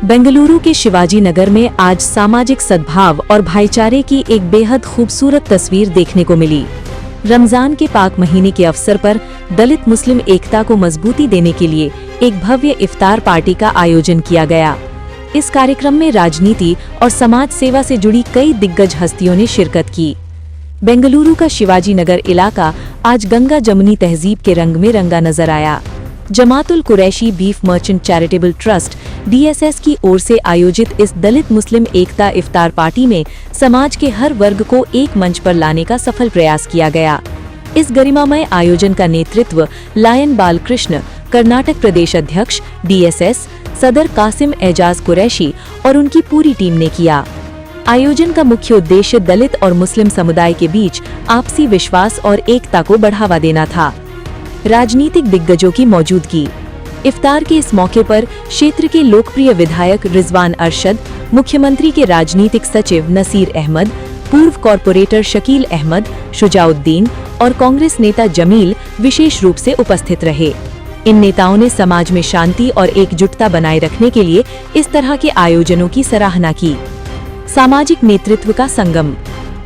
बेंगलुरु के शिवाजी नगर में आज सामाजिक सद्भाव और भाईचारे की एक बेहद खूबसूरत तस्वीर देखने को मिली। रमजान के पाक महीने के अवसर पर दलित मुस्लिम एकता को मजबूती देने के लिए एक भव्य इफ्तार पार्टी का आयोजन किया गया। इस कार्यक्रम में राजनीति और समाज सेवा से जुड़ी कई दिग्गज हस्तियों ने शिरकत की। बेंगलुरु का शिवाजी नगर इलाका आज गंगा जमुनी तहजीब के रंग में रंगा नजर आया। Jamatul Qureshi beef merchant charitable trust DSS की ओर से आयोजित इस दलित मुस्लिम एकता इफ्तार पार्टी में समाज के हर वर्ग को एक मंच पर लाने का सफल प्रयास किया गया। इस गरिमामय आयोजन का नेतृत्व लायन बालकृष्ण, कर्नाटक प्रदेश अध्यक्ष DSS, सदर कासिम एजाज कुरैशी और उनकी पूरी टीम ने किया। आयोजन का मुख्य उद्देश्य दलित और मुस्लिम समुदाय के बीच आपसी विश्वास और एकता को बढ़ावा देना था। राजनीतिक दिग्गजों की मौजूदगी। इफ्तार के इस मौके पर क्षेत्र के लोकप्रिय विधायक रिजवान अरशद, मुख्यमंत्री के राजनीतिक सचिव नसीर अहमद, पूर्व कॉरपोरेटर शकील अहमद, शुजाउद्दीन और कांग्रेस नेता जमील विशेष रूप से उपस्थित रहे। इन नेताओं ने समाज में शांति और एकजुटता बनाए रखने के लिए इस तरह के आयोजनों की सराहना की। सामाजिक नेतृत्व का संगम।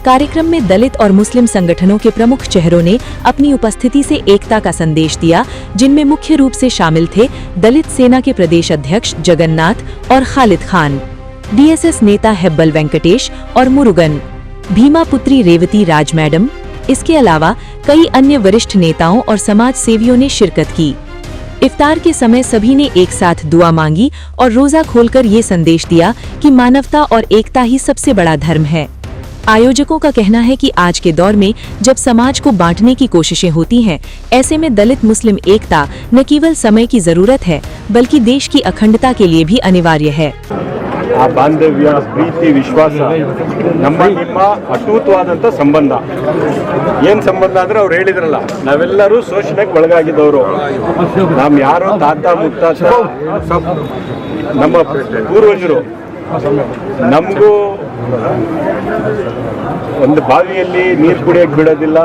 कार्यक्रम में दलित और मुस्लिम संगठनों के प्रमुख चेहरों ने अपनी उपस्थिति से एकता का संदेश दिया, जिनमें मुख्य रूप से शामिल थे दलित सेना के प्रदेश अध्यक्ष जगन्नाथ और खालिद खान, DSS नेता हेब्बल वेंकटेश और मुरुगन, भीमा पुत्री रेवती राज मैडम। इसके अलावा कई अन्य वरिष्ठ नेताओं और समाज सेवियों ने शिरकत की। इफ्तार के समय सभी ने एक साथ दुआ मांगी और रोजा खोलकर ये संदेश दिया कि मानवता और एकता ही सबसे बड़ा धर्म है। आयोजकों का कहना है कि आज के दौर में जब समाज को बांटने की कोशिशें होती हैं, ऐसे में दलित मुस्लिम एकता न केवल समय की जरूरत है बल्कि देश की अखंडता के लिए भी अनिवार्य है। ಆ ಬಾಂಧವ್ಯ, ಪ್ರೀತಿ, ವಿಶ್ವಾಸ ನಮ್ಮ ನಿಮ್ಮ ಅಟೂಟವಾದಂಥ ಸಂಬಂಧ. ಏನು ಸಂಬಂಧ ಅಂದರೆ ಅವ್ರು ಹೇಳಿದ್ರಲ್ಲ, ನಾವೆಲ್ಲರೂ ಶೋಷಣೆಗೆ ಒಳಗಾಗಿದ್ದವರು. ನಾವು ಯಾರೋ ತಾತ ಮುತ್ತಾತ ನಮ್ಮ ಪೂರ್ವಜರು ನಮಗೂ ಒಂದು ಬಾವಿಯಲ್ಲಿ ನೀರು ಕುಡಿಯೋಕೆ ಬಿಡೋದಿಲ್ಲ,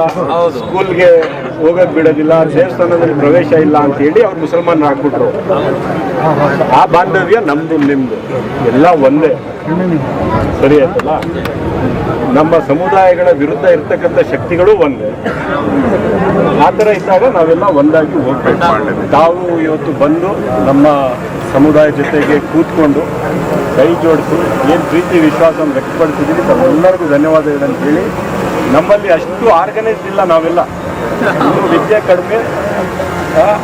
ಸ್ಕೂಲ್ಗೆ ಹೋಗೋಕೆ ಬಿಡೋದಿಲ್ಲ, ದೇವಸ್ಥಾನದಲ್ಲಿ ಪ್ರವೇಶ ಇಲ್ಲ ಅಂತ ಹೇಳಿ ಅವ್ರು ಮುಸಲ್ಮಾನರು ಹಾಕ್ಬಿಟ್ರು. ಆ ಬಾಂಧವ್ಯ ನಮ್ದು ನಿಮ್ದು ಎಲ್ಲ ಒಂದೇ, ಸರಿ ಆಯ್ತಲ್ಲ. ನಮ್ಮ ಸಮುದಾಯಗಳ ವಿರುದ್ಧ ಇರ್ತಕ್ಕಂಥ ಶಕ್ತಿಗಳು ಒಂದೇ. ಆ ಥರ ಇದ್ದಾಗ ನಾವೆಲ್ಲ ಒಂದಾಗಿ ಹೋಗ್ಬೇಕು. ತಾವು ಇವತ್ತು ಬಂದು ನಮ್ಮ ಸಮುದಾಯ ಜೊತೆಗೆ ಕೂತ್ಕೊಂಡು ಕೈ ಜೋಡಿಸಿ ಏನು ಪ್ರೀತಿ ವಿಶ್ವಾಸವನ್ನು ವ್ಯಕ್ತಪಡಿಸಿದ್ದೀವಿ, ತಮ್ಮೆಲ್ಲರಿಗೂ ಧನ್ಯವಾದಗಳು ಅಂತ ಹೇಳಿ. ನಮ್ಮಲ್ಲಿ ಅಷ್ಟು ಆರ್ಗನೈಸ್ ಇಲ್ಲ, ನಾವೆಲ್ಲ ವಿದ್ಯೆ ಕಡಿಮೆ,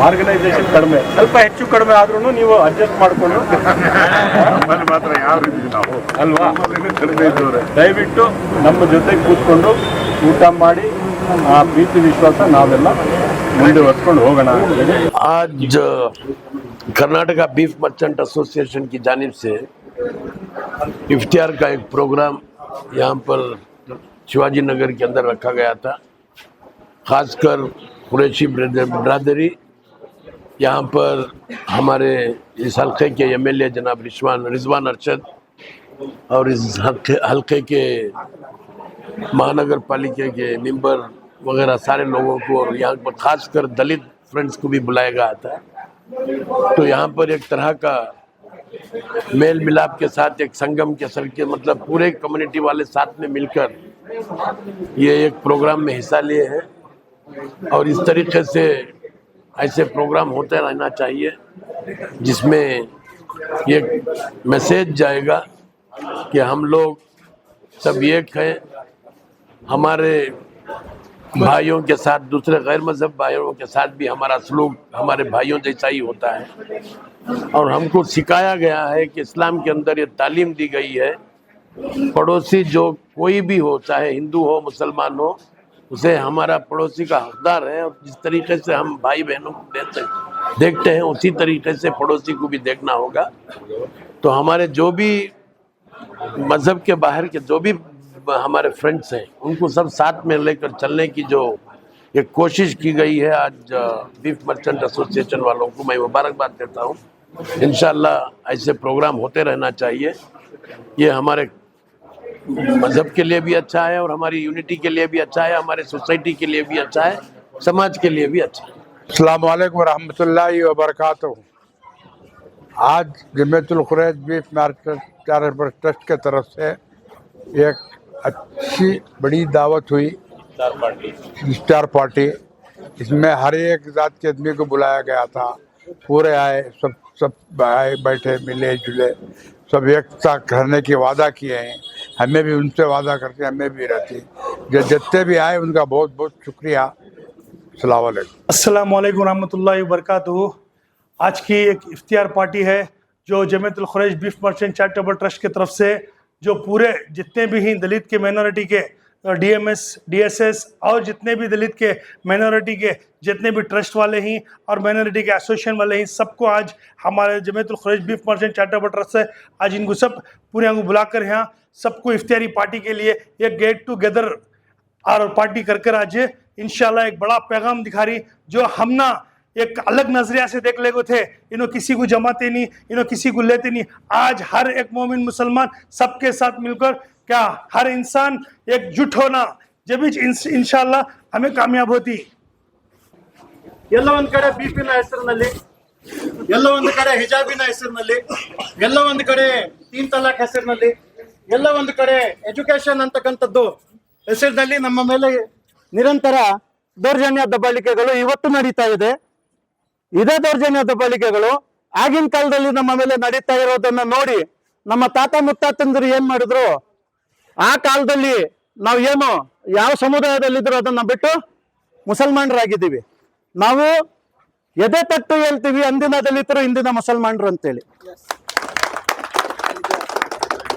ಆರ್ಗನೈಸೇಷನ್ ಕಡಿಮೆ, ಸ್ವಲ್ಪ ಹೆಚ್ಚು ಕಡಿಮೆ ಆದ್ರೂ ನೀವು ಅಡ್ಜಸ್ಟ್ ಮಾಡಿಕೊಂಡು ಮಾತ್ರ ಯಾವ ರೀತಿ ನಾವು ಅಲ್ವಾ, ದಯವಿಟ್ಟು ನಮ್ಮ ಜೊತೆಗೆ ಕೂತ್ಕೊಂಡು ಊಟ ಮಾಡಿ ಆ ಪ್ರೀತಿ ವಿಶ್ವಾಸ ನಾವೆಲ್ಲ ಮುಂದುವರ್ಸ್ಕೊಂಡು ಹೋಗೋಣ. आज कर्नाटका बीफ मर्चेंट एसोसिएशन की जानिब से इफ्तियार का एक प्रोग्राम यहाँ पर शिवाजी नगर के अंदर रखा गया था। खासकर कुरैशी बिरादरी, यहाँ पर हमारे इस हल्के के MLA जनाब रिजवान अरशद और इस हल्के के महानगर पालिका के मेंबर वगैरह सारे लोगों को, और यहाँ पर खासकर दलित फ्रेंड्स को भी बुलाया गया था। तो यहाँ पर एक तरह का मेल मिलाप के साथ एक संगम के सर के मतलब पूरे कम्युनिटी वाले साथ में मिलकर ये एक प्रोग्राम में हिस्सा लिए हैं। और इस तरीके से ऐसे प्रोग्राम होते रहना चाहिए जिसमें ये मैसेज जाएगा कि हम लोग सब एक हैं। हमारे भाइयों के साथ दूसरे गैर मजहब भाइयों के साथ भी हमारा सलूक हमारे भाइयों जैसा ही होता है। और हमको सिखाया गया है कि इस्लाम के अंदर ये तालीम दी गई है, पड़ोसी जो कोई भी हो, चाहे हिंदू हो मुसलमान हो, उसे हमारा पड़ोसी का हकदार है। और जिस तरीके से हम भाई बहनों को देखते हैं उसी तरीके से पड़ोसी को भी देखना होगा। तो हमारे जो भी मजहब के बाहर के जो भी हमारे फ्रेंड्स हैं उनको सब साथ में लेकर चलने की जो एक कोशिश की गई है, आज बीफ मर्चेंट एसोसिएशन वालों को मैं मुबारकबाद देता हूँ। इंशाल्लाह ऐसे प्रोग्राम होते रहना चाहिए। ये हमारे मजहब के लिए भी अच्छा है और हमारी यूनिटी के लिए भी अच्छा है, हमारे सोसाइटी के लिए भी अच्छा है, समाज के लिए भी अच्छा है। अस्सलाम वालेकुम रहमतुल्लाहि व बरकातहू। आज Jamiyatul Quraish beef market charitable trust के तरफ से एक अच्छी बड़ी दावत हुई, स्टार पार्टी। इसमें हर एक जात के आदमी को बुलाया गया था, पूरे आए, सब आए, बैठे, मिले जुले, सब एकता करने की वादा किए हैं। हमें भी उनसे वादा करके हमें भी रहती, जो जितने भी आए उनका बहुत बहुत शुक्रिया। अस्सलाम वालेकुम। अस्सलाम वालेकुम रहमतुल्लाहि व बरकातुहू। आज की एक इफ्तियार पार्टी है जो Jamiyatul Quraish beef merchant charitable trust की तरफ से, जो पूरे जितने भी हैं दलित के माइनॉरिटी के DMS DSS और जितने भी दलित के माइनॉरिटी के जितने भी ट्रस्ट वाले हैं और माइनॉरिटी के एसोसिएशन वाले हैं, सबको आज हमारे Jamiyatul Quraish beef merchant charitable trust से आज इनको सब पूरे को बुलाकर यहाँ सबको इफ्तियारी पार्टी के लिए एक गेट टुगेदर और पार्टी कर आज इंशाल्लाह एक बड़ा पैगाम दिखा रही, जो हम ना एक अलग नजरिया से देख ले थे। इन्हों किसी को जमाते नहीं, इन्हों किसी को लेते नहीं। आज हर एक मोमिन मुसलमान सबके साथ मिलकर क्या हर इंसान एकजुट होना, जब इंशाल्लाह हमें कामयाब होती। ಎಲ್ಲ ಒಂದು ಕಡೆ ಬೀಫಿನ ಹೆಸರಿನಲ್ಲಿ, ಎಲ್ಲ ಒಂದು ಕಡೆ ಹಿಜಾಬಿನ ಹೆಸರಿನಲ್ಲಿ, ಎಲ್ಲ ಒಂದು ಕಡೆ 3 ತಲಾಕ್ ಹೆಸರಿನಲ್ಲಿ, ಎಲ್ಲ ಒಂದು ಕಡೆ ಎಜುಕೇಶನ್ ಅಂತಕ್ಕಂಥದ್ದು ಹೆಸರಿನಲ್ಲಿ ನಮ್ಮ ಮೇಲೆ ನಿರಂತರ ದೌರ್ಜನ್ಯ ದಬ್ಬಾಳಿಕೆಗಳು ಇವತ್ತು ನಡೀತಾ ಇದೆ. ಇದೇ ದೌರ್ಜನ್ಯ ದಬ್ಬಾಳಿಕೆಗಳು ಆಗಿನ ಕಾಲದಲ್ಲಿ ನಮ್ಮ ಮೇಲೆ ನಡೀತಾ ಇರೋದನ್ನ ನೋಡಿ ನಮ್ಮ ತಾತ ಮುತ್ತಾತಂದ್ರು ಏನ್ ಮಾಡಿದ್ರು, ಆ ಕಾಲದಲ್ಲಿ ನಾವು ಏನು ಯಾವ ಸಮುದಾಯದಲ್ಲಿದ್ರು ಅದನ್ನ ಬಿಟ್ಟು ಮುಸಲ್ಮಾನರಾಗಿದ್ದೀವಿ. ನಾವು ಎದೆ ತಟ್ಟು ಹೇಳ್ತೀವಿ ಅಂದಿನ ದಲಿತರು ಇಂದಿನ ಮುಸಲ್ಮಾನರು ಅಂತೇಳಿ.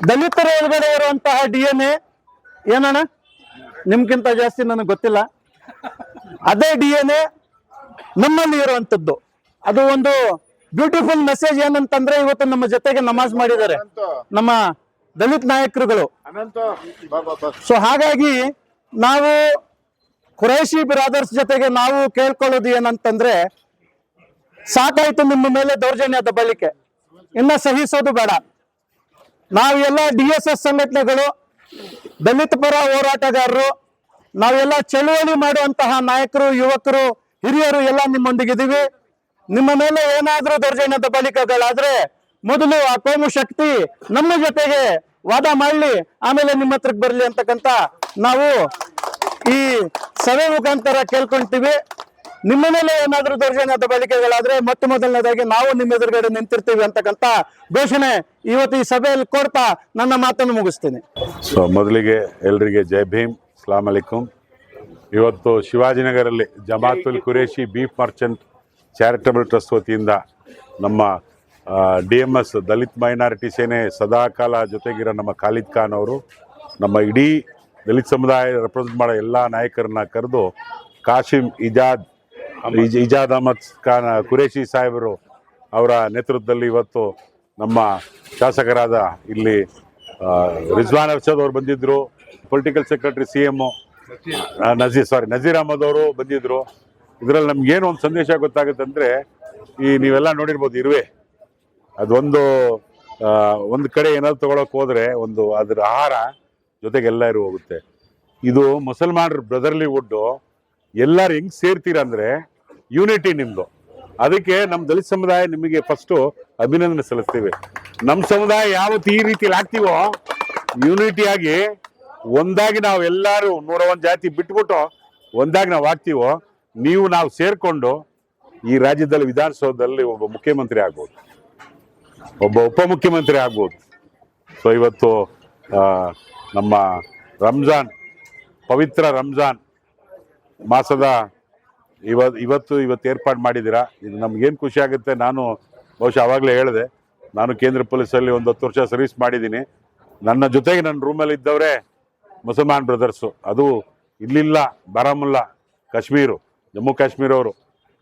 ದಲಿತರ ಒಳಗಡೆ ಇರುವಂತಹ DNA ಏನಣ್ಣ ನಿಮ್ಗಿಂತ ಜಾಸ್ತಿ ನನಗೆ ಗೊತ್ತಿಲ್ಲ, ಅದೇ DNA ನಮ್ಮಲ್ಲಿ ಇರುವಂತದ್ದು. ಅದು ಒಂದು ಬ್ಯೂಟಿಫುಲ್ ಮೆಸೇಜ್ ಏನಂತಂದ್ರೆ, ಇವತ್ತು ನಮ್ಮ ಜೊತೆಗೆ ನಮಾಜ್ ಮಾಡಿದ್ದಾರೆ ನಮ್ಮ ದಲಿತ ನಾಯಕರುಗಳು. ಸೊ ಹಾಗಾಗಿ ನಾವು ಖುರೈಶಿ ಬ್ರಾದರ್ಸ್ ಜೊತೆಗೆ ನಾವು ಕೇಳ್ಕೊಳ್ಳೋದು ಏನಂತಂದ್ರೆ, ಸಾಕಾಯ್ತು ನಿಮ್ಮ ಮೇಲೆ ದೌರ್ಜನ್ಯ ದಬ್ಬಾಳಿಕೆ, ಇನ್ನ ಸಹಿಸೋದು ಬೇಡ. ನಾವು ಎಲ್ಲ DSS ಸಂಘಟನೆಗಳು, ದಲಿತ ಪರ ಹೋರಾಟಗಾರರು, ನಾವೆಲ್ಲ ಚಳುವಳಿ ಮಾಡುವಂತಹ ನಾಯಕರು, ಯುವಕರು, ಹಿರಿಯರು ಎಲ್ಲ ನಿಮ್ಮೊಂದಿಗಿದ್ದೀವಿ. ನಿಮ್ಮ ಮೇಲೆ ಏನಾದ್ರೂ ದೌರ್ಜನ್ಯ ದಬ್ಬಾಳಿಕೆಗಳಾದ್ರೆ ಮೊದಲು ಆ ಕೋಮು ಶಕ್ತಿ ನಮ್ಮ ಜೊತೆಗೆ ವಾದ ಮಾಡಲಿ, ಆಮೇಲೆ ನಿಮ್ಮ ಹತ್ರಕ್ಕೆ ಬರಲಿ ಅಂತಕ್ಕಂಥ ನಾವು ಈ ಸಭೆ ಮುಖಾಂತರ ಕೇಳ್ಕೊಂತೀವಿ. ನಿಮ್ಮ ಮೇಲೆ ಏನಾದ್ರೂ ದೌರ್ಜನ್ಯ ದಬ್ಬಾಳಿಕೆಗಳಾದ್ರೆ ಮೊದಲನೇದಾಗಿ ನಾವು ನಿಮ್ಮ ಎದುರುಗಡೆ ನಿಂತಿರ್ತೀವಿ ಅಂತಕ್ಕಂಥ ಘೋಷಣೆ ಇವತ್ತು ಈ ಸಭೆಯಲ್ಲಿ ಕೊಡ್ತಾ ನನ್ನ ಮಾತನ್ನು ಮುಗಿಸ್ತೀನಿ. ಸೊ ಮೊದಲಿಗೆ ಎಲ್ರಿಗೆ ಜೈ ಭೀಮ್, ಅಸ್ಲಾಂ ಅಲೈಕುಂ. ಇವತ್ತು ಶಿವಾಜಿನಗರಲ್ಲಿ Jamatul Qureshi beef merchant charitable trust ವತಿಯಿಂದ ನಮ್ಮ DMS ದಲಿತ್ ಮೈನಾರಿಟಿ ಸೇನೆ ಸದಾಕಾಲ ಜೊತೆಗಿರೋ ನಮ್ಮ ಖಾಲಿದ್ ಖಾನ್ ಅವರು ನಮ್ಮ ಇಡೀ ದಲಿತ ಸಮುದಾಯ ರೆಪ್ರೆಸೆಂಟ್ ಮಾಡೋ ಎಲ್ಲ ನಾಯಕರನ್ನ ಕರೆದು ಕಾಶಿಂ ಇಜಾದ್ ಅಹಮದ್ ಖಾನ್ ಖುರೇಶಿ ಸಾಹೇಬರು ಅವರ ನೇತೃತ್ವದಲ್ಲಿ ಇವತ್ತು ನಮ್ಮ ಶಾಸಕರಾದ ಇಲ್ಲಿ ರಿಜ್ವಾನ್ ಅರ್ಷದ್ ಅವರು ಬಂದಿದ್ದರು, political secretary CM Nazeer Ahmed ಅವರು ಬಂದಿದ್ದರು. ಇದರಲ್ಲಿ ನಮ್ಗೇನು ಒಂದು ಸಂದೇಶ ಗೊತ್ತಾಗುತ್ತೆ ಅಂದರೆ, ಈ ನೀವೆಲ್ಲ ನೋಡಿರ್ಬೋದು ಇರುವೆ, ಅದೊಂದು ಒಂದು ಕಡೆ ಏನಾದ್ರು ತೊಗೊಳಕ್ಕೆ ಹೋದರೆ ಒಂದು ಅದರ ಆಹಾರ ಜೊತೆಗೆ ಎಲ್ಲರೂ ಹೋಗುತ್ತೆ. ಇದು ಮುಸಲ್ಮಾನರ ಬ್ರದರ್ಲಿ ವುಡ್ಡು. ಎಲ್ಲರೂ ಹೆಂಗೆ ಸೇರ್ತೀರ ಅಂದರೆ ಯೂನಿಟಿ ನಿಮ್ಮದು. ಅದಕ್ಕೆ ನಮ್ಮ ದಲಿತ ಸಮುದಾಯ ನಿಮಗೆ ಫಸ್ಟು ಅಭಿನಂದನೆ ಸಲ್ಲಿಸ್ತೀವಿ. ನಮ್ಮ ಸಮುದಾಯ ಯಾವತ್ತು ಈ ರೀತಿಲಿ ಆಗ್ತೀವೋ, ಯೂನಿಟಿಯಾಗಿ ಒಂದಾಗಿ ನಾವು ಎಲ್ಲರೂ 101 ಜಾತಿ ಬಿಟ್ಬಿಟ್ಟು ಒಂದಾಗಿ ನಾವು ಆಗ್ತೀವೋ, ನಾವು ಸೇರ್ಕೊಂಡು ಈ ರಾಜ್ಯದಲ್ಲಿ ವಿಧಾನಸೌಧದಲ್ಲಿ ಒಬ್ಬ ಮುಖ್ಯಮಂತ್ರಿ ಆಗ್ಬೋದು, ಒಬ್ಬ ಉಪಮುಖ್ಯಮಂತ್ರಿ ಆಗ್ಬೋದು. ಸೊ ಇವತ್ತು ನಮ್ಮ ರಂಜಾನ್, ಪವಿತ್ರ ರಂಜಾನ್ ಮಾಸದ ಇವತ್ತು ಏರ್ಪಾಡು ಮಾಡಿದ್ದೀರಾ. ಇದು ನಮ್ಗೇನು ಖುಷಿ ಆಗುತ್ತೆ. ನಾನು ಬಹುಶಃ ಆವಾಗಲೇ ಹೇಳಿದೆ, ನಾನು ಕೇಂದ್ರ ಪೊಲೀಸಲ್ಲಿ ಒಂದು 10 ವರ್ಷ ಸರ್ವಿಸ್ ಮಾಡಿದ್ದೀನಿ. ನನ್ನ ಜೊತೆಗೆ ನನ್ನ ರೂಮಲ್ಲಿ ಇದ್ದವರೇ ಮುಸಲ್ಮಾನ್ ಬ್ರದರ್ಸು. ಅದು ಇಲ್ಲಿಲ್ಲ, ಬಾರಾಮುಲ್ಲಾ, ಕಾಶ್ಮೀರು, ಜಮ್ಮು ಕಾಶ್ಮೀರವರು.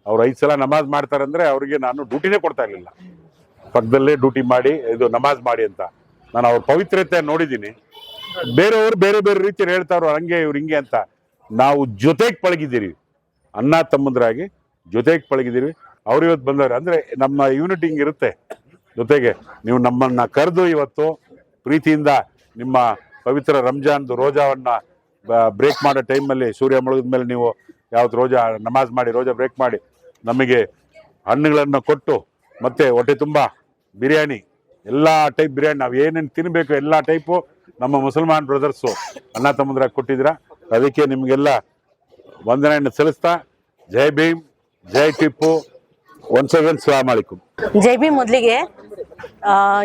ಅವ್ರು 5 ಸಲ ನಮಾಜ್ ಮಾಡ್ತಾರೆ ಅಂದರೆ ಅವರಿಗೆ ನಾನು ಡ್ಯೂಟಿನೇ ಕೊಡ್ತಾ ಇರಲಿಲ್ಲ, ಪಕ್ಕದಲ್ಲೇ ಡ್ಯೂಟಿ ಮಾಡಿ ಇದು ನಮಾಜ್ ಮಾಡಿ ಅಂತ. ನಾನು ಅವ್ರ ಪವಿತ್ರತೆ ನೋಡಿದ್ದೀನಿ. ಬೇರೆಯವರು ಬೇರೆ ಬೇರೆ ರೀತಿಯಲ್ಲಿ ಹೇಳ್ತಾರೋ ಹಂಗೆ ಇವ್ರು ಹಿಂಗೆ ಅಂತ. ನಾವು ಜೊತೆಗೆ ಪಳಗಿದ್ದೀರಿ, ಅಣ್ಣ ತಮ್ಮಂದ್ರಾಗಿ ಜೊತೆಗೆ ಪಳಗಿದ್ದೀರಿ. ಅವ್ರು ಇವತ್ತು ಬಂದವ್ರೆ ಅಂದರೆ ನಮ್ಮ ಯೂನಿಟಿ ಹಿಂಗಿರುತ್ತೆ. ಜೊತೆಗೆ ನೀವು ನಮ್ಮನ್ನು ಕರೆದು ಇವತ್ತು ಪ್ರೀತಿಯಿಂದ ನಿಮ್ಮ ಪವಿತ್ರ ರಂಜಾನ್ದು ರೋಜಾವನ್ನು ಬ್ರೇಕ್ ಮಾಡೋ ಟೈಮಲ್ಲಿ, ಸೂರ್ಯ ಮುಳುಗಿದ ಮೇಲೆ ನೀವು ಯಾವತ್ತು ರೋಜಾ ನಮಾಜ್ ಮಾಡಿ ರೋಜಾ ಬ್ರೇಕ್ ಮಾಡಿ ನಮಗೆ ಹಣ್ಣುಗಳನ್ನು ಕೊಟ್ಟು ಮತ್ತೆ ಹೊಟ್ಟೆ ತುಂಬ ಬಿರಿಯಾನಿ, ಎಲ್ಲ ಟೈಪ್ ಬಿರಿಯಾನಿ ನಾವು ಏನೇನು ತಿನ್ನಬೇಕು ಎಲ್ಲ ಟೈಪು ನಮ್ಮ ಮುಸಲ್ಮಾನ್ ಬ್ರದರ್ಸು ಅಣ್ಣ ತಮ್ಮಂದ್ರ ಕೊಟ್ಟಿದ್ದೀರಾ. ಅದಕ್ಕೆ ನಿಮಗೆಲ್ಲ ವಂದನೆಯನ್ನು ಸಲ್ಲಿಸ್ತಾ ಜೈ ಭೀಮ್, ಜೈ ಟಿಪ್ಪು, ಒನ್ಸ್ ಅಗೇನ್ ಸಲಾಮ್ ಅಲೈಕುಂ. ಜೈ ಭೀಮ್. ಮೊದಲಿಗೆ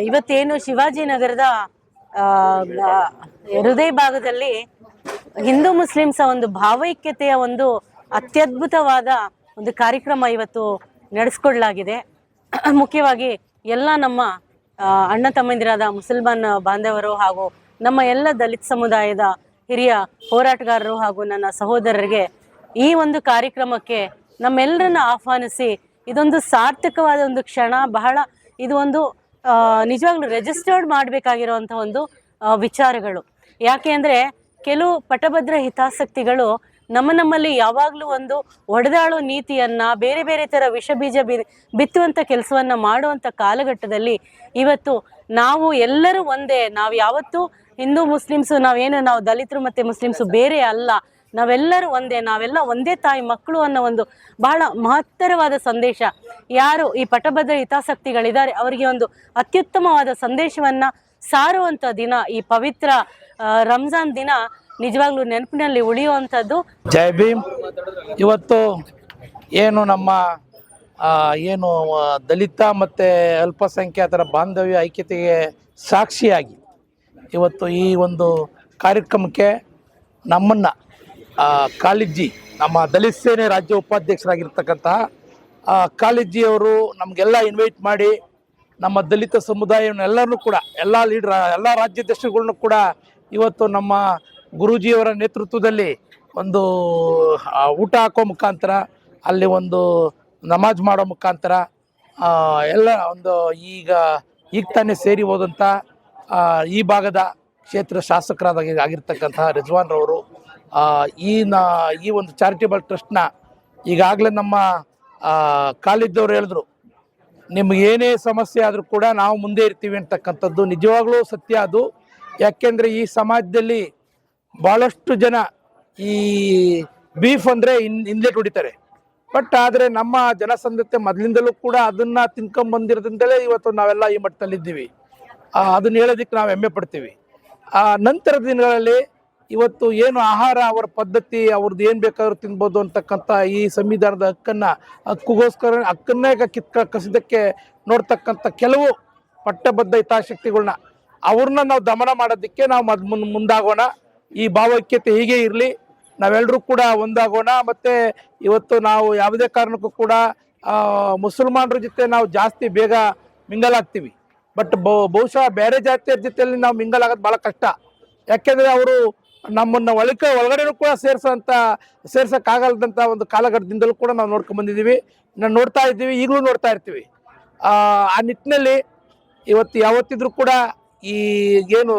ಇವತ್ತೇನು ಶಿವಾಜಿನಗರದ ಹೃದಯ ಭಾಗದಲ್ಲಿ ಹಿಂದೂ ಮುಸ್ಲಿಮ್ಸ ಒಂದು ಭಾವೈಕ್ಯತೆಯ ಒಂದು ಅತ್ಯದ್ಭುತವಾದ ಒಂದು ಕಾರ್ಯಕ್ರಮ ಇವತ್ತು ನಡೆಸ್ಕೊಡ್ಲಾಗಿದೆ. ಮುಖ್ಯವಾಗಿ ಎಲ್ಲ ನಮ್ಮ ಅಣ್ಣ ತಮ್ಮಂದಿರಾದ ಮುಸಲ್ಮಾನ್ ಬಾಂಧವರು ಹಾಗೂ ನಮ್ಮ ಎಲ್ಲ ದಲಿತ ಸಮುದಾಯದ ಹಿರಿಯ ಹೋರಾಟಗಾರರು ಹಾಗೂ ನನ್ನ ಸಹೋದರರಿಗೆ ಈ ಒಂದು ಕಾರ್ಯಕ್ರಮಕ್ಕೆ ನಮ್ಮೆಲ್ಲರನ್ನ ಆಹ್ವಾನಿಸಿ ಇದೊಂದು ಸಾರ್ಥಕವಾದ ಒಂದು ಕ್ಷಣ. ಬಹಳ ಇದು ಒಂದು ನಿಜವಾಗ್ಲೂ ರಿಜಿಸ್ಟರ್ಡ್ ಮಾಡಬೇಕಾಗಿರುವಂಥ ಒಂದು ವಿಚಾರಗಳು. ಯಾಕೆ ಅಂದರೆ ಕೆಲವು ಪಟಭದ್ರ ಹಿತಾಸಕ್ತಿಗಳು ನಮ್ಮಲ್ಲಿ ಯಾವಾಗಲೂ ಒಂದು ಒಡೆದಾಳೋ ನೀತಿಯನ್ನ ಬೇರೆ ಬೇರೆ ಥರ ವಿಷ ಬೀಜ ಬಿತ್ತುವಂಥ ಕೆಲಸವನ್ನ ಮಾಡುವಂಥ ಕಾಲಘಟ್ಟದಲ್ಲಿ ಇವತ್ತು ನಾವು ಎಲ್ಲರೂ ಒಂದೇ. ನಾವು ಯಾವತ್ತೂ ಹಿಂದೂ ಮುಸ್ಲಿಮ್ಸು ನಾವು ದಲಿತರು ಮತ್ತು ಮುಸ್ಲಿಮ್ಸು ಬೇರೆ ಅಲ್ಲ, ನಾವೆಲ್ಲರೂ ಒಂದೇ, ನಾವೆಲ್ಲ ಒಂದೇ ತಾಯಿ ಮಕ್ಕಳು ಅನ್ನೋ ಒಂದು ಬಹಳ ಮಹತ್ತರವಾದ ಸಂದೇಶ ಯಾರು ಈ ಪಟಭದ್ರ ಹಿತಾಸಕ್ತಿಗಳಿದ್ದಾರೆ ಅವರಿಗೆ ಒಂದು ಅತ್ಯುತ್ತಮವಾದ ಸಂದೇಶವನ್ನ ಸಾರುವಂಥ ದಿನ ಈ ಪವಿತ್ರ ರಂಜಾನ್ ದಿನ ನಿಜವಾಗ್ಲೂ ನೆನಪಿನಲ್ಲಿ ಉಳಿಯುವಂಥದ್ದು. ಜೈ ಭೀಮ್. ಇವತ್ತು ಏನು ನಮ್ಮ ಏನು ದಲಿತ ಮತ್ತು ಅಲ್ಪಸಂಖ್ಯಾತರ ಬಾಂಧವ್ಯ ಐಕ್ಯತೆಗೆ ಸಾಕ್ಷಿಯಾಗಿ ಇವತ್ತು ಈ ಒಂದು ಕಾರ್ಯಕ್ರಮಕ್ಕೆ ನಮ್ಮನ್ನು ಕಾಲಿಜ್ಜಿ, ನಮ್ಮ ದಲಿತ ಸೇನೆ ರಾಜ್ಯ ಉಪಾಧ್ಯಕ್ಷರಾಗಿರ್ತಕ್ಕಂತಹ ಕಾಲಿಜ್ಜಿಯವರು ನಮಗೆಲ್ಲ ಇನ್ವೈಟ್ ಮಾಡಿ ನಮ್ಮ ದಲಿತ ಸಮುದಾಯವನ್ನೆಲ್ಲರನ್ನೂ ಕೂಡ ಎಲ್ಲ ಎಲ್ಲ ರಾಜ್ಯಾಧ್ಯಕ್ಷರುಗಳನ್ನು ಕೂಡ ಇವತ್ತು ನಮ್ಮ ಗುರೂಜಿಯವರ ನೇತೃತ್ವದಲ್ಲಿ ಒಂದು ಊಟ ಹಾಕೋ ಮುಖಾಂತರ, ಅಲ್ಲಿ ಒಂದು ನಮಾಜ್ ಮಾಡೋ ಮುಖಾಂತರ ಎಲ್ಲ ಒಂದು ಈಗ ತಾನೇ ಸೇರಿ ಹೋದಂಥ ಈ ಭಾಗದ ಕ್ಷೇತ್ರ ಶಾಸಕರಾಗಿರ್ತಕ್ಕಂಥ ರಿಜ್ವಾನ್ರವರು ಈ ಒಂದು ಚಾರಿಟೇಬಲ್ ಟ್ರಸ್ಟ್ನ ಈಗಾಗಲೇ ನಮ್ಮ ಕಾಲಿದ್ದವರು ಹೇಳಿದ್ರು, ನಿಮ್ಗೆ ಏನೇ ಸಮಸ್ಯೆ ಆದರೂ ಕೂಡ ನಾವು ಮುಂದೆ ಇರ್ತೀವಿ ಅಂತಕ್ಕಂಥದ್ದು ನಿಜವಾಗ್ಲೂ ಸತ್ಯ ಅದು. ಯಾಕೆಂದರೆ ಈ ಸಮಾಜದಲ್ಲಿ ಭಾಳಷ್ಟು ಜನ ಈ ಬೀಫ್ ಅಂದರೆ ಹಿಂದೇಟು ಹೊಡಿತಾರೆ. ಬಟ್ ಆದರೆ ನಮ್ಮ ಜನಸಂದತೆ ಮೊದಲಿಂದಲೂ ಕೂಡ ಅದನ್ನು ತಿನ್ಕೊಂಬಂದಿರೋದ್ರಿಂದಲೇ ಇವತ್ತು ನಾವೆಲ್ಲ ಈ ಮಟ್ಟದಲ್ಲಿದ್ದೀವಿ. ಅದನ್ನ ಹೇಳೋದಕ್ಕೆ ನಾವು ಹೆಮ್ಮೆ ಪಡ್ತೀವಿ. ನಂತರದ ದಿನಗಳಲ್ಲಿ ಇವತ್ತು ಏನು ಆಹಾರ ಅವರ ಪದ್ಧತಿ ಅವ್ರದ್ದು ಏನು ಬೇಕಾದ್ರೂ ತಿನ್ಬೋದು ಅಂತಕ್ಕಂಥ ಈ ಸಂವಿಧಾನದ ಹಕ್ಕನ್ನೇ ಕಸಿದಕ್ಕೆ ನೋಡ್ತಕ್ಕಂಥ ಕೆಲವು ಪಟ್ಟಬದ್ಧ ಹಿತಾಸಕ್ತಿಗಳನ್ನ ಅವ್ರನ್ನ ನಾವು ದಮನ ಮಾಡೋದಕ್ಕೆ ನಾವು ಮುಂದಾಗೋಣ. ಈ ಭಾವೈಕ್ಯತೆ ಹೀಗೆ ಇರಲಿ, ನಾವೆಲ್ಲರೂ ಕೂಡ ಒಂದಾಗೋಣ. ಮತ್ತು ಇವತ್ತು ನಾವು ಯಾವುದೇ ಕಾರಣಕ್ಕೂ ಕೂಡ ಮುಸಲ್ಮಾನರ ಜೊತೆ ನಾವು ಜಾಸ್ತಿ ಬೇಗ ಮಿಂಗಲ್ ಆಗ್ತೀವಿ. ಬಟ್ ಬಹುಶಃ ಬೇರೆ ಜಾತಿಯರ ಜೊತೆಯಲ್ಲಿ ನಾವು ಮಿಂಗಲ್ ಆಗೋದು ಭಾಳ ಕಷ್ಟ. ಯಾಕೆಂದರೆ ಅವರು ನಮ್ಮನ್ನು ಒಳಗಡೆನೂ ಕೂಡ ಸೇರ್ಸೋಕ್ಕಾಗಲ್ದಂಥ ಒಂದು ಕಾಲಘಟ್ಟದಿಂದಲೂ ಕೂಡ ನಾವು ನೋಡ್ಕೊಂಡ್ಬಂದಿದ್ದೀವಿ, ನೋಡ್ತಾ ಇದ್ದೀವಿ, ಈಗಲೂ ನೋಡ್ತಾ ಇರ್ತೀವಿ. ಆ ನಿಟ್ಟಿನಲ್ಲಿ ಇವತ್ತು ಯಾವತ್ತಿದ್ರೂ ಕೂಡ ಈ ಏನು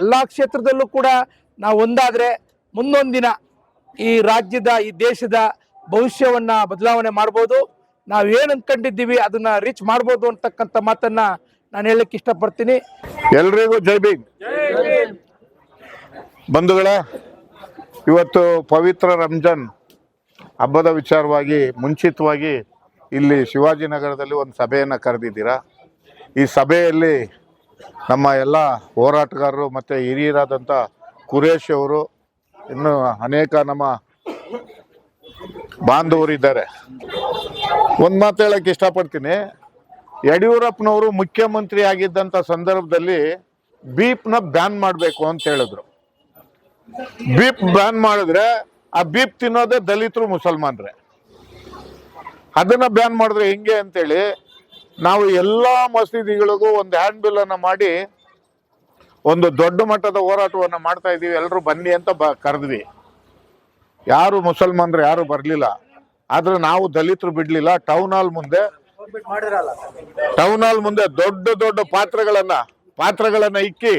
ಎಲ್ಲ ಕ್ಷೇತ್ರದಲ್ಲೂ ಕೂಡ ನಾವು ಒಂದಾದರೆ ಮುಂದೊಂದು ದಿನ ಈ ರಾಜ್ಯದ ಈ ದೇಶದ ಭವಿಷ್ಯವನ್ನು ಬದಲಾವಣೆ ಮಾಡ್ಬೋದು. ನಾವೇನು ಅಂದ್ಕೊಂಡಿದ್ದೀವಿ ಅದನ್ನು ರೀಚ್ ಮಾಡ್ಬೋದು ಅಂತಕ್ಕಂಥ ಮಾತನ್ನು ನಾನು ಹೇಳಲಿಕ್ಕೆ ಇಷ್ಟಪಡ್ತೀನಿ. ಎಲ್ರಿಗೂ ಜೈ ಭೀಮ್. ಬಂಧುಗಳೇ, ಇವತ್ತು ಪವಿತ್ರ ರಂಜಾನ್ ಹಬ್ಬದ ವಿಚಾರವಾಗಿ ಮುಂಚಿತವಾಗಿ ಇಲ್ಲಿ ಶಿವಾಜಿನಗರದಲ್ಲಿ ಒಂದು ಸಭೆಯನ್ನು ಕರೆದಿದ್ದೀರಾ. ಈ ಸಭೆಯಲ್ಲಿ ನಮ್ಮ ಎಲ್ಲ ಹೋರಾಟಗಾರರು ಮತ್ತು ಹಿರಿಯರಾದಂಥ ಕುರೇಶ್ ಅವರು, ಇನ್ನು ಅನೇಕ ನಮ್ಮ ಬಾಂಧವರಿದ್ದಾರೆ. ಒಂದು ಮಾತು ಹೇಳಕ್ಕೆ ಇಷ್ಟಪಡ್ತೀನಿ. ಯಡಿಯೂರಪ್ಪನವರು ಮುಖ್ಯಮಂತ್ರಿ ಆಗಿದ್ದಂಥ ಸಂದರ್ಭದಲ್ಲಿ ಬೀಪ್ನ ಬ್ಯಾನ್ ಮಾಡಬೇಕು ಅಂತ ಹೇಳಿದ್ರು. ಬೀಪ್ ಬ್ಯಾನ್ ಮಾಡಿದ್ರೆ ಆ ಬೀಪ್ ತಿನ್ನೋದೇ ದಲಿತರು ಮುಸಲ್ಮಾನ್ರೆ. ಅದನ್ನ ಬ್ಯಾನ್ ಮಾಡಿದ್ರೆ ಹೆಂಗೆ ಅಂತೇಳಿ ನಾವು ಎಲ್ಲ ಮಸೀದಿಗಳಿಗೂ ಒಂದು ಹ್ಯಾಂಡ್ ಬಿಲ್ ಅನ್ನ ಮಾಡಿ ಒಂದು ದೊಡ್ಡ ಮಟ್ಟದ ಹೋರಾಟವನ್ನು ಮಾಡ್ತಾ ಇದ್ದೀವಿ. ಎಲ್ಲರೂ ಬನ್ನಿ ಅಂತ ಕರೆದ್ವಿ. ಯಾರು ಮುಸಲ್ಮಾನ್ರು ಯಾರು ಬರಲಿಲ್ಲ. ಆದ್ರೆ ನಾವು ದಲಿತರು ಬಿಡ್ಲಿಲ್ಲ. ಟೌನ್ ಹಾಲ್ ಮುಂದೆ ದೊಡ್ಡ ದೊಡ್ಡ ಪಾತ್ರಗಳನ್ನ ಇಕ್ಕಿ,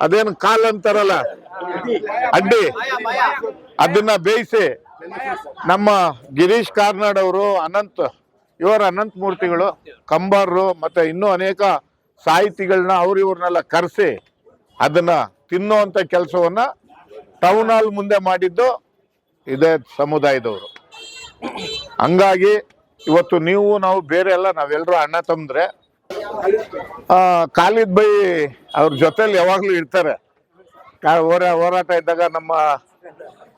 ಅದೇನು ಕಾಲ್ ಅಂತಾರಲ್ಲ ಅಡ್ಡಿ, ಅದನ್ನ ಬೇಯಿಸಿ ನಮ್ಮ ಗಿರೀಶ್ ಕಾರ್ನಾಡ್ ಅವರು, ಅನಂತ ಮೂರ್ತಿಗಳು, ಕಂಬಾರರು ಮತ್ತೆ ಇನ್ನೂ ಅನೇಕ ಸಾಹಿತಿಗಳನ್ನ ಇವ್ರನ್ನೆಲ್ಲ ಕರೆಸಿ ಅದನ್ನ ತಿನ್ನುವಂತ ಕೆಲಸವನ್ನ ಟೌನ್ ಹಾಲ್ ಮುಂದೆ ಮಾಡಿದ್ದು ಇದೇ ಸಮುದಾಯದವರು. ಹಂಗಾಗಿ ಇವತ್ತು ನಾವು ಬೇರೆ ಎಲ್ಲ ನಾವೆಲ್ಲರೂ ಅಣ್ಣ ತಮ್ಮಂದ್ರೆ. ಖಾಲಿದ್ ಬೈ ಅವ್ರ ಜೊತೆಲಿ ಯಾವಾಗ್ಲೂ ಇರ್ತಾರೆ. ಹೋರಾಟ ಇದ್ದಾಗ ನಮ್ಮ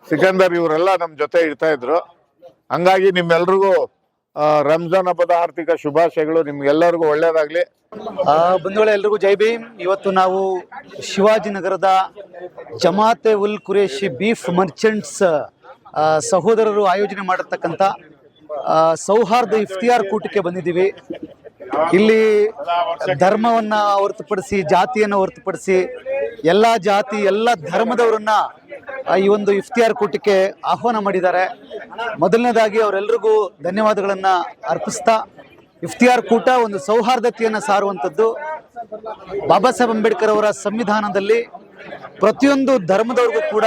ಸಿಕಂದರ್ ಇವರೆಲ್ಲ ನಮ್ಮ ಜೊತೆ ಇರ್ತಾ ಇದ್ರು. ಹಂಗಾಗಿ ನಿಮ್ಮೆಲ್ರಿಗೂ ರಂಜಾನ್ ಹಬ್ಬದ ಆರ್ಥಿಕ ಶುಭಾಶಯಗಳು. ನಿಮ್ಗೆಲ್ಲರಿಗೂ ಒಳ್ಳೇದಾಗ್ಲಿ. ಬಂಧುಗಳೇ, ಎಲ್ರಿಗೂ ಜೈ ಭೀಮ್. ಇವತ್ತು ನಾವು ಶಿವಾಜಿನಗರದ ಜಮಾತೆ ಉಲ್ ಕುರೇಶಿ ಬೀಫ್ ಮರ್ಚೆಂಟ್ಸ್ ಸಹೋದರರು ಆಯೋಜನೆ ಮಾಡಿರ್ತಕ್ಕಂಥ ಸೌಹಾರ್ದ ಇಫ್ತಿಯಾರ್ ಕೂಟಕ್ಕೆ ಬಂದಿದ್ದೀವಿ. ಇಲ್ಲಿ ಧರ್ಮವನ್ನ ಹೊರತುಪಡಿಸಿ, ಜಾತಿಯನ್ನು ಹೊರತುಪಡಿಸಿ ಎಲ್ಲ ಜಾತಿ ಎಲ್ಲ ಧರ್ಮದವರನ್ನ ಈ ಒಂದು ಇಫ್ತಿಯಾರ್ ಕೂಟಕ್ಕೆ ಆಹ್ವಾನ ಮಾಡಿದ್ದಾರೆ. ಮೊದಲನೇದಾಗಿ ಅವರೆಲ್ಲರಿಗೂ ಧನ್ಯವಾದಗಳನ್ನ ಅರ್ಪಿಸ್ತಾ, ಇಫ್ತಿಯಾರ್ ಕೂಟ ಒಂದು ಸೌಹಾರ್ದತೆಯನ್ನು ಸಾರುವಂಥದ್ದು. ಬಾಬಾ ಸಾಹೇಬ್ ಅಂಬೇಡ್ಕರ್ ಅವರ ಸಂವಿಧಾನದಲ್ಲಿ ಪ್ರತಿಯೊಂದು ಧರ್ಮದವ್ರಿಗೂ ಕೂಡ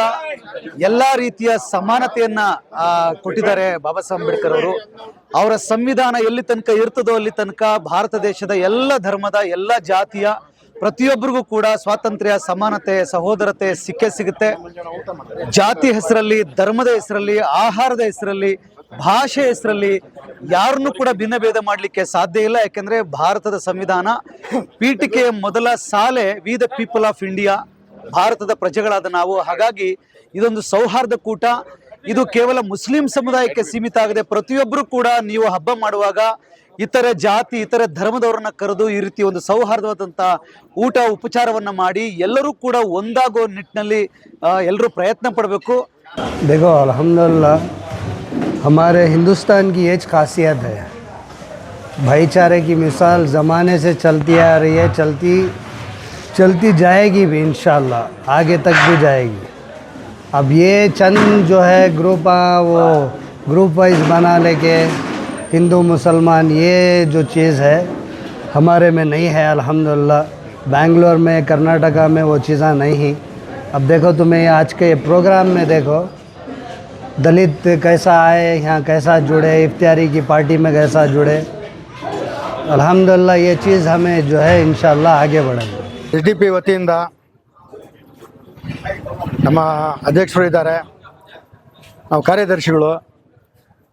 ಎಲ್ಲ ರೀತಿಯ ಸಮಾನತೆಯನ್ನ ಕೊಟ್ಟಿದ್ದಾರೆ ಬಾಬಾ ಸಾಹೇಬ್ ಅಂಬೇಡ್ಕರ್ ಅವರು. ಅವರ ಸಂವಿಧಾನ ಎಲ್ಲಿ ತನಕ ಇರ್ತದೋ ಅಲ್ಲಿ ತನಕ ಭಾರತ ದೇಶದ ಎಲ್ಲ ಧರ್ಮದ ಎಲ್ಲ ಜಾತಿಯ ಪ್ರತಿಯೊಬ್ಬರಿಗೂ ಕೂಡ ಸ್ವಾತಂತ್ರ್ಯ, ಸಮಾನತೆ, ಸಹೋದರತೆ ಸಿಗುತ್ತೆ. ಜಾತಿ ಹೆಸರಲ್ಲಿ, ಧರ್ಮದ ಹೆಸರಲ್ಲಿ, ಆಹಾರದ ಹೆಸರಲ್ಲಿ, ಭಾಷೆ ಹೆಸರಲ್ಲಿ ಯಾರನ್ನು ಕೂಡ ಭಿನ್ನ ಭೇದ ಮಾಡಲಿಕ್ಕೆ ಸಾಧ್ಯ ಇಲ್ಲ. ಯಾಕೆಂದ್ರೆ ಭಾರತದ ಸಂವಿಧಾನ ಪೀಠಿಕೆಯ ಮೊದಲ ಸಾಲೆ we the people of India, ಭಾರತದ ಪ್ರಜೆಗಳಾದ ನಾವು. ಹಾಗಾಗಿ ಇದೊಂದು ಸೌಹಾರ್ದ ಕೂಟ. ಇದು ಕೇವಲ ಮುಸ್ಲಿಂ ಸಮುದಾಯಕ್ಕೆ ಸೀಮಿತ ಆಗದೆ ಪ್ರತಿಯೊಬ್ಬರು ಕೂಡ ನೀವು ಹಬ್ಬ ಮಾಡುವಾಗ ಇತರೆ ಜಾತಿ, ಇತರೆ ಧರ್ಮದವರನ್ನ ಕರೆದು ಈ ರೀತಿ ಒಂದು ಸೌಹಾರ್ದವಾದಂಥ ಊಟ ಉಪಚಾರವನ್ನ ಮಾಡಿ ಎಲ್ಲರೂ ಕೂಡ ಒಂದಾಗೋ ನಿಟ್ಟಿನಲ್ಲಿ ಎಲ್ಲರೂ ಪ್ರಯತ್ನ ಪಡಬೇಕು. देखो अल्हम्दुलिल्लाह हमारे हिंदुस्तान की ये खासियत है, भाईचारे की मिसाल ज़माने से चलती आ रही है, चलती जाएगी भी इंशाल्लाह, आगे तक भी जाएगी. अब ये चंद जो है वो ग्रुप वाइज बना लेके हिंदू मुसलमान, ये जो चीज़ है हमारे में नहीं है अल्हम्दुलिल्लाह. बेंगलोर में, कर्नाटका में वो चीज़ें नहीं हैं. अब देखो तुम्हें आज के प्रोग्राम में देखो दलित कैसा आए, यहाँ कैसा जुड़े, इफ्तियारी की पार्टी में कैसा जुड़े. अल्हम्दुलिल्लाह ये चीज़ हमें जो है इंशाल्लाह आगे बढ़ेंगे. SDP ವತಿಯಿಂದ ನಮ್ಮ ಅಧ್ಯಕ್ಷರು ಇದ್ದಾರೆ, ನಾವು ಕಾರ್ಯದರ್ಶಿಗಳು.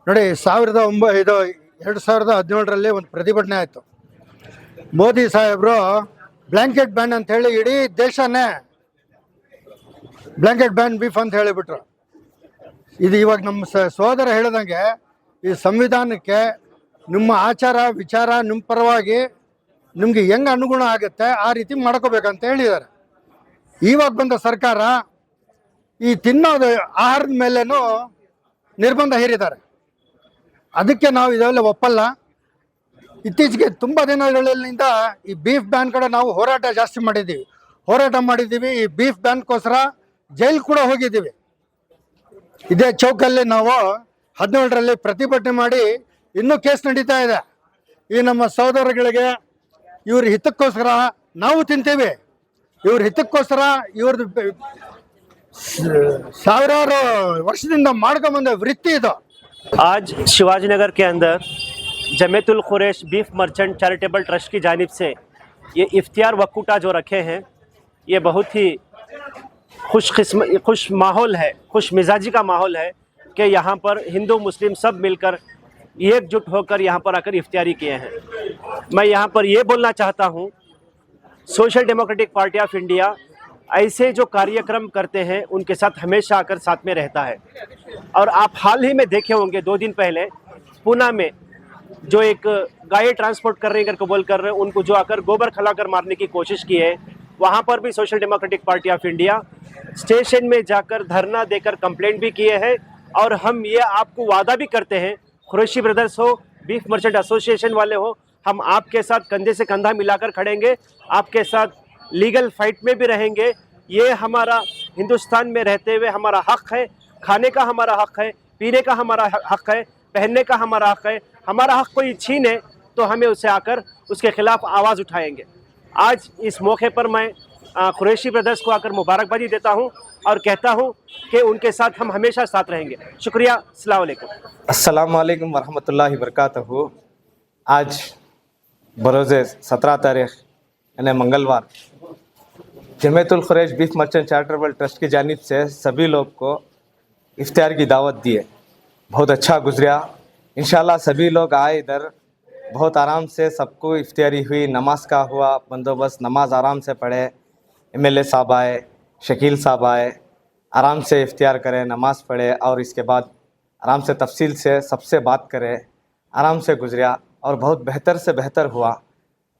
ನೋಡಿ, 2017ರಲ್ಲಿ ಒಂದು ಪ್ರತಿಭಟನೆ ಆಯಿತು. ಮೋದಿ ಸಾಹೇಬರು ಬ್ಲ್ಯಾಂಕೆಟ್ ಬ್ಯಾನ್ ಅಂತ ಹೇಳಿ ಇಡೀ ದೇಶನೇ ಬ್ಲ್ಯಾಂಕೆಟ್ ಬ್ಯಾನ್ ಬೀಫ್ ಅಂತ ಹೇಳಿಬಿಟ್ರು. ಇದು ಇವಾಗ ನಮ್ಮ ಸಹೋದರ ಹೇಳಿದಂಗೆ ಈ ಸಂವಿಧಾನಕ್ಕೆ ನಿಮ್ಮ ಆಚಾರ ವಿಚಾರ ನಿಮ್ಮ ಪರವಾಗಿ ನಿಮಗೆ ಹೆಂಗೆ ಅನುಗುಣ ಆಗುತ್ತೆ ಆ ರೀತಿ ಮಾಡ್ಕೋಬೇಕಂತ ಹೇಳಿದ್ದಾರೆ. ಇವಾಗ ಬಂದ ಸರ್ಕಾರ ಈ ತಿನ್ನೋದು ಆಹಾರದ ಮೇಲೇನೂ ನಿರ್ಬಂಧ ಹೇರಿದ್ದಾರೆ. ಅದಕ್ಕೆ ನಾವು ಇದೆಲ್ಲ ಒಪ್ಪಲ್ಲ. ಇತ್ತೀಚೆಗೆ ತುಂಬ ದಿನಗಳಿಂದ ಈ ಬೀಫ್ ಬ್ಯಾನ್ ಕಡೆ ನಾವು ಹೋರಾಟ ಮಾಡಿದ್ದೀವಿ. ಈ ಬೀಫ್ ಬ್ಯಾನ್ಗೋಸ್ಕರ ಜೈಲ್ ಕೂಡ ಹೋಗಿದ್ದೀವಿ. ಇದೇ ಚೌಕಲ್ಲಿ ನಾವು 17ರಲ್ಲಿ ಪ್ರತಿಭಟನೆ ಮಾಡಿ ಇನ್ನೂ ಕೇಸ್ ನಡೀತಾ ಇದೆ. ಈ ನಮ್ಮ ಸಹೋದರಗಳಿಗೆ ಇವ್ರ ಹಿತಕ್ಕೋಸ್ಕರ ನಾವು ತಿಂತೀವಿ. ಇವ್ರ ಹಿತಕ್ಕೋಸ್ಕರ ಇವ್ರದ್ದು ಸಾವಿರಾರು ವರ್ಷದಿಂದ ಮಾಡ್ಕೊಂಬಂದ ವೃತ್ತಿ ಇದು. आज शिवाजीनगर के अंदर Jamiatul Quraish beef merchant charitable trust की जानिब से ये इफ्तियार वक्कूटा जो रखे हैं, ये बहुत ही खुश माहौल है, खुश मिजाजी का माहौल है कि यहाँ पर हिंदू मुस्लिम सब मिलकर एकजुट होकर यहाँ पर आकर इफ्तियारी किए हैं. मैं यहाँ पर ये बोलना चाहता हूँ, social democratic party of India ऐसे जो कार्यक्रम करते हैं उनके साथ हमेशा आकर साथ में रहता है. और आप हाल ही में देखे होंगे 2 दिन पहले पूना में जो एक गाय ट्रांसपोर्ट कर रहे हैं बोल कर रहे हैं, उनको जो आकर गोबर खिलाकर मारने की कोशिश की है, वहाँ पर भी social democratic party of India station में जाकर धरना देकर कंप्लेंट भी किए हैं. और हम ये आपको वादा भी करते हैं, कुरैशी ब्रदर्स हो, बीफ मर्चेंट एसोसिएशन वाले हो, हम आपके साथ कंधे से कंधा मिलाकर खड़ेंगे, आपके साथ लीगल फाइट में भी रहेंगे. ये हमारा हिंदुस्तान में रहते हुए हमारा हक है. खाने का हमारा हक है, पीने का हमारा हक है, पहनने का हमारा हक है. हमारा हक कोई छीने तो हमें उससे आकर उसके खिलाफ आवाज़ उठाएंगे. आज इस मौके पर मैं कुरैशी ब्रदर्स को आकर मुबारकबादी देता हूँ और कहता हूँ कि उनके साथ हम हमेशा साथ रहेंगे. शुक्रिया. अस्सलाम वालेकुम. अस्सलाम वालेकुम वरहमतुल्लाहि वबरकातुहू. आज बरोज़े 17 तारीख यानी मंगलवार Jamiatul Quraish beef merchant charitable trust की जानिब से सभी लोग को इफ्तियार की दावत दी है. बहुत अच्छा गुजरा. इंशाल्लाह सभी लोग आए इधर बहुत आराम से सबको इफ्तियारी हुई, नमाज का हुआ बंदोबस्त, नमाज आराम से पढ़े, एमएलए साहब आए, शकील साहब आए, आराम से इफ्तियार करें, नमाज पढ़े और इसके बाद आराम से तफसील से सबसे बात करें, आराम से गुजरा और बहुत बेहतर से बेहतर हुआ।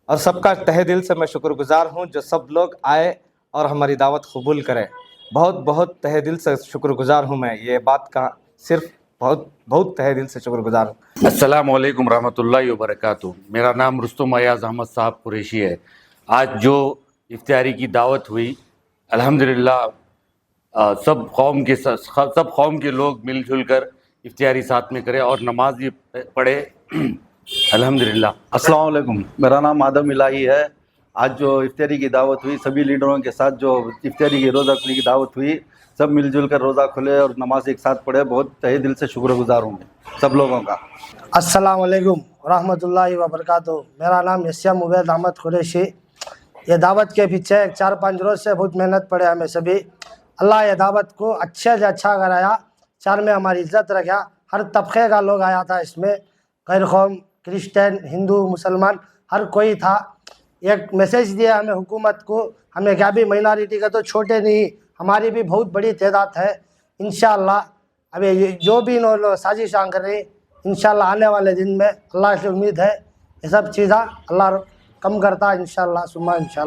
और सबका तहे दिल से मैं शुक्रगुजार हूँ जो सब लोग आए और हमारी दावत कबूल करें। बहुत बहुत तहे दिल से शुक्रगुजार हूँ मैं, ये बात का सिर्फ बहुत बहुत तहे दिल से शुक्रगुजार हूँ। अस्सलाम वालेकुम रहमतुल्लाहि व बरकातुहू। मेरा नाम रुस्तम अयाज अहमद साहब कुरैशी है। आज जो इफ्तियारी की दावत हुई, अल्हम्दुलिल्लाह सब कौम के लोग मिलजुल कर इफ्तियारी साथ में करें और नमाज भी पढ़े अल्हम्दुलिल्लाह। अस्सलाम वालेकुम, मेरा नाम आदम इलाही है। आज जो इफ्तियारी की दावत हुई, सभी लीडरों के साथ जो इफ्तियारी की रोज़ा खुली की दावत हुई, सब मिलजुल कर रोज़ा खुले और नमाज एक साथ पढ़े। बहुत तहे दिल से शुक्रगुजार हूँ सब लोगों का। अस्सलाम वालेकुम रहमतुल्लाहि व बरकातुहू। मेरा नाम यस्याम उबैद अहमद कुरैशी। ये दावत के पीछे 4-5 रोज़ से बहुत मेहनत पड़े हमें सभी। अल्लाह ये दावत को अच्छे से अच्छा कराया, चार में हमारी इज्जत रखा। हर तबके का लोग आया था इसमें, गैर कौम, क्रिश्चियन, हिंदू, मुसलमान, हर कोई था। एक मैसेज दिया हमें हुकूमत को, हमें क्या भी माइनॉरिटी का तो छोटे नहीं, हमारी भी बहुत बड़ी तादाद है। इंशाअल्लाह अभी जो भी इन्होंने साजिशां कर रही, इंशाअल्लाह आने वाले दिन में अल्लाह से उम्मीद है ये सब चीज़ें अल्लाह कम करता है इंशाअल्लाह सुम्मा इंशाअल्लाह।